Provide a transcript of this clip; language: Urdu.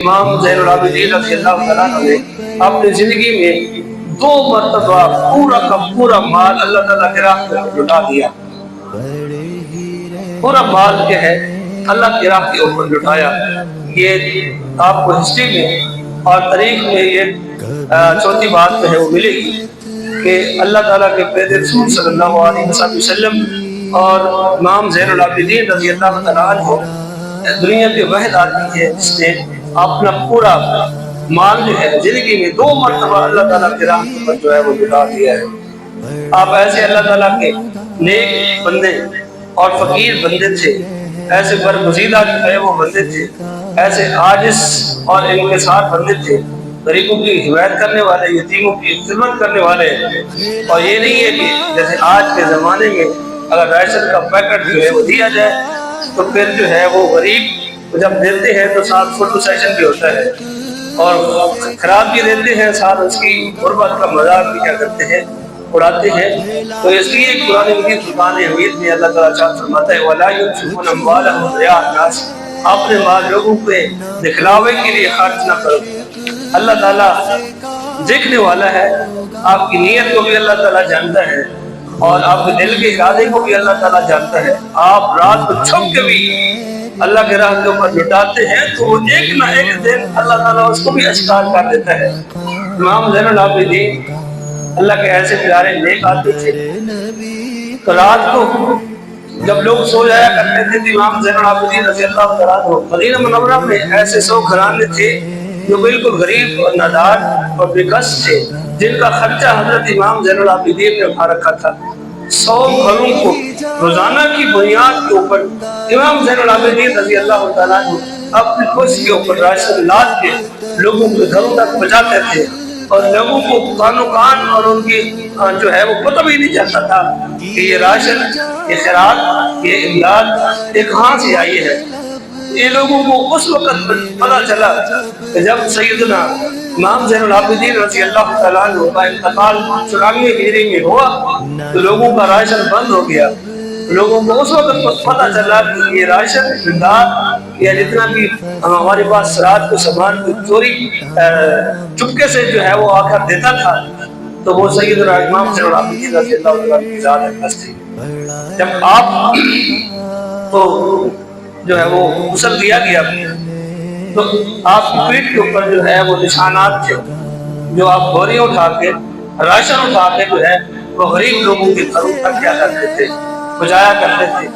امام زین العابدین رضی اللہ تعالیٰ نے اپنی زندگی میں 2 مرتبہ پورا کا پورا مال اللہ تعالیٰ کی راہ میں لٹا دیا. پورا مال کے ہے اللہ کی راہ کے اوپر لٹایا. یہ آپ کو ہسٹری میں اور تاریخ میں یہ چوتھی بات جو ہے وہ ملے گی کہ اللہ تعالیٰ کے پیارے رسول صلی اللہ علیہ وسلم اور امام زین العابدین رضی اللہ تعالیٰ عنہ دنیا کے واحد آدمی ہے جس نے اپنا پورا مال جو ہے زندگی میں 2 مرتبہ اللہ تعالیٰ کی راہ پر جو ہے وہ لٹا دیا ہے. آپ ایسے اللہ تعالیٰ کے نیک بندے اور فقیر بندے تھے، ایسے برگزیدہ جو ہے وہ بندے تھے، ایسے عاجز اور انکسار بندے تھے، غریبوں کی حمایت کرنے والے، یتیموں کی خدمت کرنے والے. اور یہ نہیں ہے کہ جیسے آج کے زمانے میں اگر راشن کا پیکٹ جو ہے وہ دیا جائے تو پھر جو ہے وہ غریب جب دیتے ہیں تو ساتھ فوٹو سیشن بھی ہوتا ہے اور خراب بھی دیتے ہیں، ساتھ اس کی غربت کا مذاق بھی کیا کرتے ہیں، اڑاتے ہیں. تو اس لیے قرآن مجید فرقان حمید میں اللہ تعالیٰ چاہت فرماتا ہے وَلَا يُنْفِقُونَ أَمْوَالَهُمْ رِئَاءَ النَّاسِ، اپنے مال لوگوں پہ دکھلاوے کے لیے خرچ نہ کرو. اللہ تعالیٰ دیکھنے والا ہے، آپ کی نیت کو بھی اللہ تعالیٰ جانتا ہے اور آپ کے دل کے ارادے کو بھی اللہ تعالیٰ جانتا ہے. آپ رات کو چھپ کے بھی اللہ کے راہ کے اوپر لٹاتے ہیں تو وہ ایک نہ ایک دن اللہ تعالیٰ اس کو بھی اشکار کر دیتا ہے. امام زین العابدین اللہ کے ایسے پیارے نیک آدمی تھے. تو رات کو جب لوگ سو جایا کرتے تھے تو امام زین العابدین رضی اللہ تعالیٰ عنہ مدینہ منورہ میں ایسے 100 گھرانے تھے جو بالکل غریب اور نادار اور بےکس تھے، جن کا خرچہ حضرت امام زین العابدین نے اٹھا رکھا تھا. 100 گھروں کو روزانہ کی بنیاد کے اوپر امام زین العابدین رضی اللہ تعالیٰ عنہ اپنی خوش کے اوپر راشن لاد کے لوگوں کے گھروں تک پہنچاتے تھے اور لوگوں کو کانوں کان اور ان کی جو ہے وہ پتہ بھی نہیں چلتا تھا کہ یہ راشن، یہ خیرات، یہ امداد یہ کہاں سے آئی ہے. یہ لوگوں کو اس وقت پتہ چلا کہ جب سیدنا امام زین العابدین رضی اللہ تعالیٰ عنہ کا انتقال 94 ہجری میں ہوا تو لوگوں کا راشن بند ہو گیا. لوگوں کو اس وقت پتہ چلا کہ یہ راشن امداد یا جتنا بھی ہمارے پاس رات کو سامان کو چوری چپکے سے جو ہے وہ آ کر دیتا تھا تو وہ سیدنا امام زین العابدین رضی اللہ تعالیٰ عنہ کی ذات اقدس تھی. جب آپ کو جو ہے وہ غسل دیا گیا تو آپ کی پیٹھ کے اوپر جو ہے وہ نشانات تھے جو آپ بوریاں اٹھا کے راشن اٹھا کے جو ہے وہ غریب لوگوں کے گھروں تک کیا کرتے تھے، پہنچایا کرتے تھے.